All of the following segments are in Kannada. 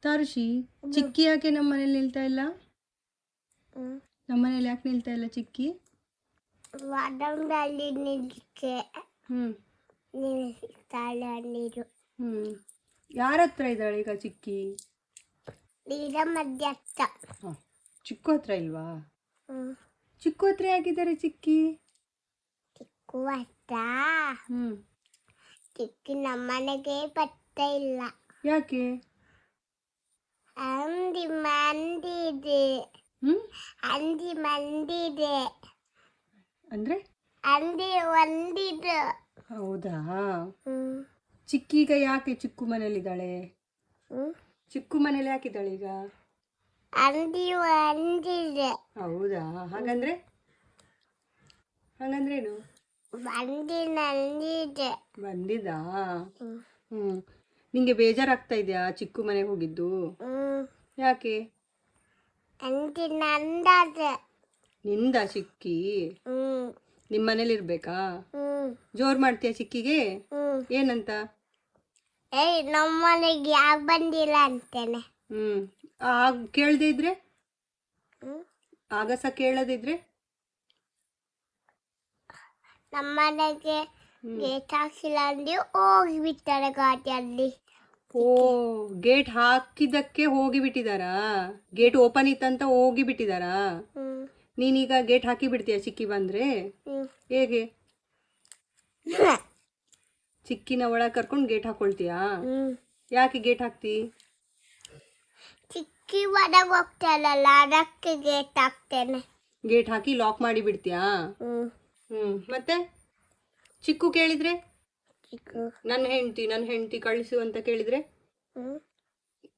ತಾರುಷಿ, ಚಿಕ್ಕಿ ಯಾಕೆ ನಮ್ಮ ಮನೇಲಿ ನಿಲ್ತಾ ಇಲ್ಲ? ನಮ್ಮ ಮನೇಲಿ ಯಾಕೆ ನಿಲ್ತಾ ಇಲ್ಲ ಚಿಕ್ಕಿ? ವಡಂದಲ್ಲಿ ನಿಲ್ತೆ ನಿಲ್ತಾಳೆ ನೀರು. ಯಾರ ಹತ್ರ ಇದ್ದಾಳೆ ಈಗ ಚಿಕ್ಕಿ? ನೀರ ಮಧ್ಯ ಹತ್ರ. ಚಿಕ್ಕು ಹತ್ರ ಇಲ್ವಾ? ಚಿಕ್ಕು ಹತ್ರ ಯಾಕಿದ್ದಾರೆ ಚಿಕ್ಕಿ? ಚಿಕ್ಕು ಹತ್ರ ಚಿಕ್ಕಿ ನಮ್ಮನೆಗೆ ಬರ್ತಾ ಇಲ್ಲ. ಯಾಕೆ? ಹಂದಿ ಮಂದಿದೆ. ಹಂದಿ ಮಂದಿದೆ ಅಂದ್ರೆ ಹಂದಿ ಒಂದಿದೆ. ಹೌದಾ? ಚಿಕ್ಕಿ ಈಗ ಯಾಕೆ ಚಿಕ್ಕು ಮನೇಲಿದ್ದಾಳೆ? ಚಿಕ್ಕು ಮನೇಲಿ ಯಾಕಿದ್ದಾಳೆ ಈಗ? ಹಂದಿ ಒಂದಿದೆ. ಹೌದಾ? ಹಾಗಂದ್ರೆ ಹಾಗಂದ್ರೇನು? ಹಂದಿ ನಂದಿದೆ. ಬಂದಿದ್ದಾ? ನಿಂಗೆ ಬೇಜಾರಾಗ್ತಾ ಇದೆಯಾ ಚಿಕ್ಕು ಮನೆಗೆ ಹೋಗಿದ್ದು? ಯಾಕೆ? ಹಂದಿ ನಂದದೆ. ನಿಂದ ಚಿಕ್ಕಿ? ನಿಮ್ಮ ಮನೇಲಿ ಇರ್ಬೇಕಾ? ಜೋರ್ ಮಾಡ್ತೀಯ ಚಿಕ್ಕಿಗೆ? ಏನಂತ? ನಮ್ಮನೆಗೆ ಯಾಕೆ ಬಂದಿಲ್ಲ ಅಂತೇನೆ. ಕೇಳದೆ ಇದ್ರೆ? ಆಗಸ ಕೇಳದಿದ್ರೆ? ನಮ್ಮನೆಗೆ ಗೇಟ್ ಹಾಕಿಲ್ಲ ಅಂದ್ರೆ ಹೋಗಿಬಿಡ್ತಾರೆ ಗಾಡಿಯಲ್ಲಿ. ಓ, ಗೇಟ್ ಹಾಕಿದ್ದಕ್ಕೆ ಹೋಗಿ ಬಿಟ್ಟಿದಾರಾ? ಗೇಟ್ ಓಪನ್ ಇತ್ತಂತ ಹೋಗಿ ಬಿಟ್ಟಿದಾರಾ? ನೀನೀಗ ಗೇಟ್ ಹಾಕಿ ಬಿಡ್ತೀಯ ಚಿಕ್ಕಿ ಬಂದ್ರೆ? ಹೇಗೆ? ಚಿಕ್ಕಿನ ಒಳಗೆ ಕರ್ಕೊಂಡು ಗೇಟ್ ಹಾಕೊಳ್ತೀಯಾ? ಯಾಕೆ ಗೇಟ್ ಹಾಕ್ತಿ? ಚಿಕ್ಕಿ ಒಳಗೆ ಹೋಗ್ತಾಳಲ್ಲ, ಅದಕ್ಕೆ ಗೇಟ್ ಹಾಕ್ತೇನೆ. ಗೇಟ್ ಹಾಕಿ ಲಾಕ್ ಮಾಡಿ ಬಿಡ್ತೀಯಾ? ಮತ್ತೆ ಚಿಕ್ಕು ಕೇಳಿದ್ರೆ? ನನ್ನ ಹೆಂಡತಿ ಕಳಿಸು ಅಂತ ಕೇಳಿದ್ರೆ?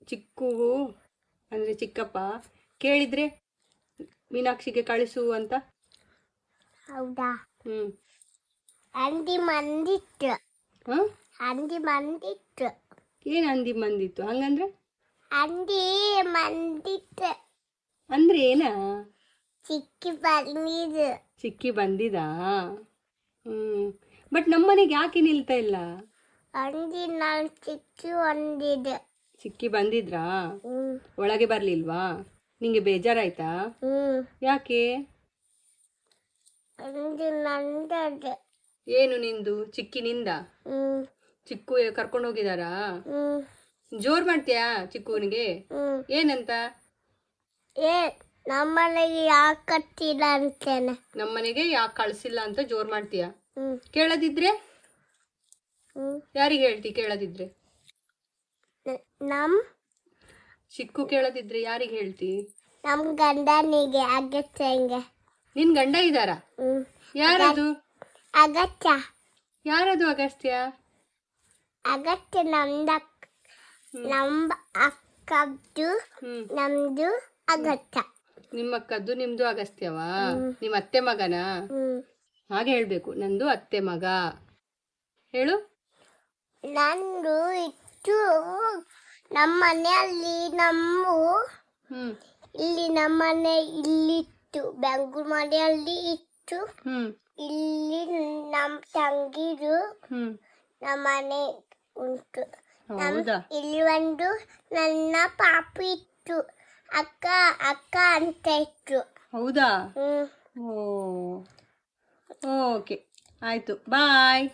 ಚಿಕ್ಕು ಅಂದ್ರೆ ಚಿಕ್ಕಪ್ಪ ಕೇಳಿದ್ರೆ ಮೀನಾಕ್ಷಿಗೆ ಕಳಿಸು ಅಂತ? ಹೌದಾ? ಹಂದಿ ಮಂದಿತ್ತು. ಹಂದಿ ಮಂದಿತ್ತು. ಏನು ಹಂದಿ ಮಂದಿತ್ತು? ಹಂಗಂದ್ರೆ? ಹಂದಿ ಮಂದಿತ್ತು ಅಂದ್ರೆ ಏನ? ಚಿಕ್ಕಿ ಬಂದಿದ್ದು. ಚಿಕ್ಕಿ ಬಂದಿದಾ? ಬಟ್ ನಮ್ಮನೆಗೆ ಯಾಕೆ ನಿಲ್ತಾ ಇಲ್ಲ? ಹಂದಿ ನಾನು ಚಿಕ್ಕಿ ಒಂದಿದೆ. ಚಿಕ್ಕಿ ಬಂದಿದ್ರಾ? ಒಳಗೆ ಬರ್ಲಿಲ್ವಾ? ನಿಂಗೆ ಬೇಜಾರಾಯ್ತಾ? ಯಾಕೆ? ಹಂದಿ ನಂದದೆ. ಏನು ನಿಂದು? ಚಿಕ್ಕಿ ನಿಂದ? ಚಿಕ್ಕು ಕರ್ಕೊಂಡು ಹೋಗಿದಾರಾ? ಜೋರ್ ಮಾಡ್ತೀಯಾ ಚಿಕ್ಕುನಿಗೆ? ಏನಂತ? ನಮ್ಮನೆಗೆ ಯಾಕೆ ಕಟ್ಟಿಲ್ಲ ಅಂತೇನೆ. ನಮ್ಮನೆಗೆ ಯಾಕೆ ಕಳ್ಸಿಲ್ಲ ಅಂತ ಜೋರ್ ಮಾಡ್ತೀಯಾ? ಕೇಳದಿದ್ರೆ ಯಾರಿಗೆ ಹೇಳ್ತಿ? ಕೇಳದಿದ್ರೆ ನಮ್ ಚಿಕ್ಕು ಕೇಳದಿದ್ರೆ ಯಾರಿಗೆ ಹೇಳ್ತಿ? ನಮ್ ಗಂಡನಿಗೆ. ಅಗತ್ಯಂಗೆ. ನಿನ್ ಗಂಡ ಇದ್ದಾರಾ? ಯಾರದು? ಅಗತ್ಯ. ಯಾರದು ಅಗಸ್ತ್ಯ? ಅಗತ್ಯ ನಮ್ಮ ಅಕ್ಕದ್ದು ನಮ್ದು ಅಗತ್ಯ. ನಿಮ್ಮ ಅಕ್ಕದ್ದು ನಿಮ್ದು ಅಗಸ್ತ್ಯವಾ? ನಿಮ್ಮ ಅತ್ತೆ ಮಗನ? ಹಾಗೆ ಹೇಳ್ಬೇಕು, ನಂದು ಅತ್ತೆ ಮಗ ಹೇಳು. ನಂದು ಇತ್ತು ನಮ್ಮ ಮನೆಯಲ್ಲಿ. ಇಲ್ಲಿ ನಮ್ಮ ಮನೆ ಇಲ್ಲಿತ್ತು. ಬೆಂಗಳೂರು ಮನೆಯಲ್ಲಿ ಇತ್ತು. ಇಲ್ಲಿ ನಮ್ಮ ತಂಗಿದು ನಮ್ಮ ಮನೆ ಉಂಟು. ಇಲ್ಲಿ ಒಂದು ನನ್ನ ಪಾಪು ಇತ್ತು. ಅಕ್ಕ ಅಕ್ಕ ಅಂತ ಇತ್ತು. ಹೌದಾ? ಓಕೆ, ಆಯ್ತು, ಬಾಯ್.